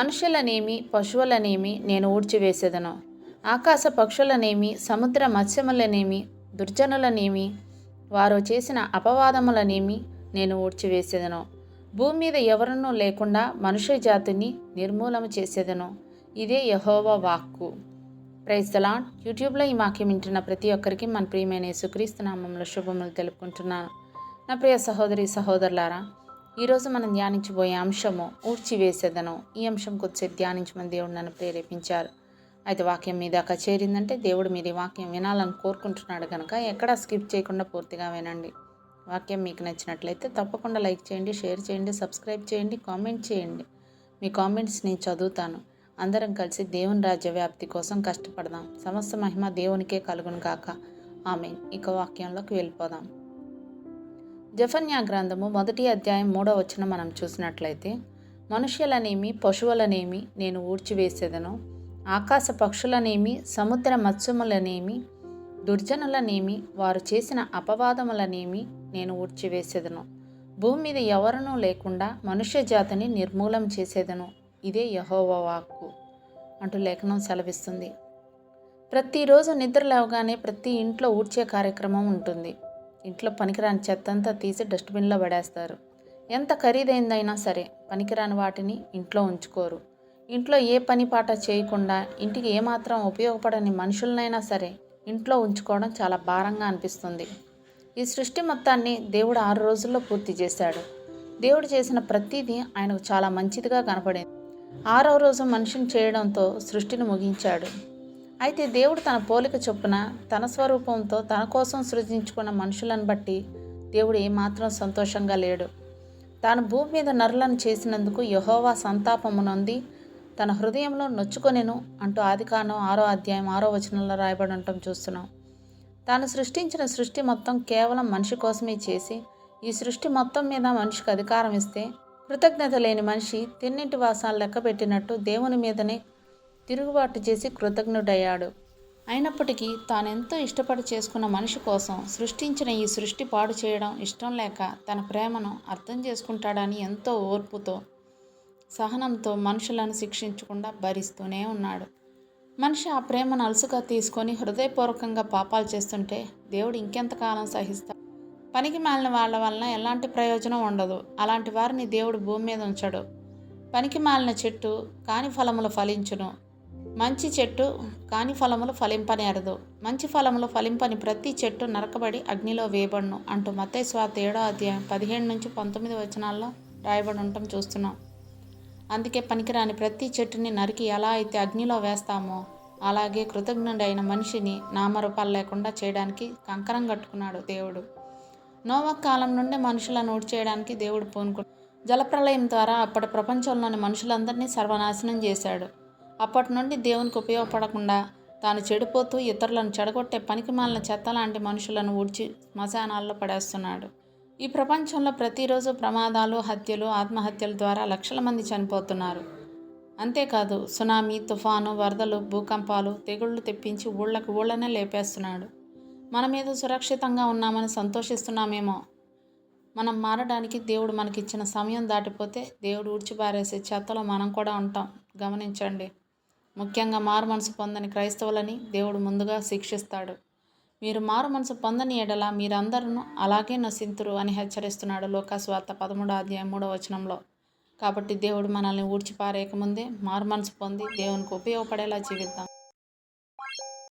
మనుషులనేమి పశువులనేమి నేను ఊడ్చివేసేదను. ఆకాశ పక్షులనేమి సముద్ర మత్స్యములనేమి దుర్జనులనేమి వారు చేసిన అపవాదములనేమి నేను ఊడ్చివేసేదను. భూమి మీద ఎవరునూ లేకుండా మనుష్య జాతిని నిర్మూలన చేసేదను. ఇదే యెహోవా వాక్కు. Praise the Lord. యూట్యూబ్లో ఈ వాక్యం వింటున్న ప్రతి ఒక్కరికి మన ప్రియమైన యేసుక్రీస్తు నామములో శుభములు తెలుపుకుంటున్నాను. నా ప్రియ సహోదరి సహోదరులారా, ఈరోజు మనం ధ్యానించబోయే అంశము ఊడ్చివేసేదను. ఈ అంశం కొద్దిసేపు ధ్యానించమని దేవుడు నన్ను ప్రేరేపించారు. అయితే వాక్యం మీ దాకా చేరిందంటే దేవుడు మీరు ఈ వాక్యం వినాలని కోరుకుంటున్నాడు కనుక ఎక్కడా స్కిప్ చేయకుండా పూర్తిగా వినండి. వాక్యం మీకు నచ్చినట్లయితే తప్పకుండా లైక్ చేయండి, షేర్ చేయండి, సబ్స్క్రైబ్ చేయండి, కామెంట్ చేయండి. మీ కామెంట్స్ నేను చదువుతాను. అందరం కలిసి దేవుని రాజ్య వ్యాప్తి కోసం కష్టపడదాం. సమస్త మహిమ దేవునికే కలుగును గాక. ఆమేన్. ఇక వాక్యంలోకి వెళ్ళిపోదాం. జెఫన్యా గ్రంథము 1వ అధ్యాయం 3వ వచనం మనం చూసినట్లయితే, మనుష్యులనేమి పశువులనేమి నేను ఊడ్చివేసేదను. ఆకాశ పక్షులనేమి సముద్ర మత్స్యములనేమి దుర్జనులనేమి వారు చేసిన అపవాదములనేమి నేను ఊడ్చివేసేదను. భూమి మీద ఎవరునూ లేకుండా మనుష్య జాతిని నిర్మూలం చేసేదను. ఇదే యెహోవా వాక్కు అంటూ లేఖనం సెలవిస్తుంది. ప్రతిరోజు నిద్ర లేవగానే ప్రతి ఇంట్లో ఊడ్చే కార్యక్రమం ఉంటుంది. ఇంట్లో పనికిరాని చెత్తంతా తీసి డస్ట్బిన్లో పడేస్తారు. ఎంత ఖరీదైందైనా సరే పనికిరాని వాటిని ఇంట్లో ఉంచుకోరు. ఇంట్లో ఏ పని పాట చేయకుండా ఇంటికి ఏమాత్రం ఉపయోగపడని మనుషులనైనా సరే ఇంట్లో ఉంచుకోవడం చాలా భారంగా అనిపిస్తుంది. ఈ సృష్టి మొత్తాన్ని దేవుడు 6 రోజుల్లో పూర్తి చేశాడు. దేవుడు చేసిన ప్రతిదీ ఆయనకు చాలా మంచిదిగా కనపడింది. 6వ రోజు మనిషిని చేయడంతో సృష్టిని ముగించాడు. అయితే దేవుడు తన పోలిక చొప్పున తన స్వరూపంతో తన కోసం సృజించుకున్న మనుషులను బట్టి దేవుడు ఏమాత్రం సంతోషంగా లేడు. తాను భూమి మీద నరులను చేసినందుకు యెహోవా సంతాపము నొంది తన హృదయంలో నొచ్చుకొనెను అంటూ ఆదికాండం 6వ అధ్యాయం 6వ వచనంలో రాయబడి ఉండటం చూస్తున్నాం. తాను సృష్టించిన సృష్టి మొత్తం కేవలం మనిషి కోసమే చేసి ఈ సృష్టి మొత్తం మీద మనిషికి అధికారం ఇస్తే కృతజ్ఞత లేని మనిషి తిన్నింటి వాసాలు లెక్క పెట్టినట్టు దేవుని మీదనే తిరుగుబాటు చేసి కృతజ్ఞుడయ్యాడు. అయినప్పటికీ తానెంతో ఇష్టపడి చేసుకున్న మనిషి కోసం సృష్టించిన ఈ సృష్టి పాడు చేయడం ఇష్టం లేక తన ప్రేమను అర్థం చేసుకుంటాడని ఎంతో ఓర్పుతో సహనంతో మనుషులను శిక్షించకుండా భరిస్తూనే ఉన్నాడు. మనిషి ఆ ప్రేమను అలసుగా తీసుకొని హృదయపూర్వకంగా పాపాలు చేస్తుంటే దేవుడు ఇంకెంతకాలం సహిస్తాడు? పనికి మాలిన వాళ్ళ వలన ఎలాంటి ప్రయోజనం ఉండదు. అలాంటి వారిని దేవుడు భూమి మీద ఉంచడు. పనికి మాలిన చెట్టు కాని ఫలములు ఫలించును, మంచి చెట్టు కాని ఫలములు ఫలింపనేరదు. మంచి ఫలములు ఫలింపని ప్రతి చెట్టు నరకబడి అగ్నిలో వేయబడును అంటూ మత్తయి సువార్త 7వ అధ్యాయం 17 నుంచి 19 వచనాల్లో రాయబడి ఉండటం చూస్తున్నాం. అందుకే పనికిరాని ప్రతి చెట్టుని నరికి ఎలా అయితే అగ్నిలో వేస్తామో అలాగే కృతజ్ఞుడైన మనిషిని నామరూపాలు లేకుండా చేయడానికి కంకణం కట్టుకున్నాడు దేవుడు. నోవహు కాలం నుండి మనుషులను ఊడ్చేయడానికి దేవుడు పూనుకున్నాడు. జలప్రళయం ద్వారా అప్పటి ప్రపంచంలోని మనుషులందరినీ సర్వనాశనం చేశాడు. అప్పటి నుండి దేవునికి ఉపయోగపడకుండా తాను చెడిపోతూ ఇతరులను చెడగొట్టే పనికిమాలిన చెత్త లాంటి మనుషులను ఊడ్చి శ్మశానాల్లో పడేస్తున్నాడు. ఈ ప్రపంచంలో ప్రతిరోజు ప్రమాదాలు, హత్యలు, ఆత్మహత్యల ద్వారా లక్షల మంది చనిపోతున్నారు. అంతేకాదు సునామీ, తుఫాను, వరదలు, భూకంపాలు, తెగుళ్లు తెప్పించి ఊళ్ళనే లేపేస్తున్నాడు. మన మీద సురక్షితంగా ఉన్నామని సంతోషిస్తున్నామేమో. మనం మారడానికి దేవుడు మనకిచ్చిన సమయం దాటిపోతే దేవుడు ఊడ్చిపారేసే చెత్తలో మనం కూడా ఉంటాం. గమనించండి. ముఖ్యంగా మారు మనసు పొందని క్రైస్తవులని దేవుడు ముందుగా శిక్షిస్తాడు. మీరు మారు మనసు పొందని ఎడల మీరందరూ అలాగే నశింతురు అని హెచ్చరిస్తున్నాడు లూకాసు వార్త 13వ అధ్యాయం 3వ వచనంలో. కాబట్టి దేవుడు మనల్ని ఊడ్చిపారేయకముందే మారు మనసు పొంది దేవునికి ఉపయోగపడేలా జీవిద్దాం.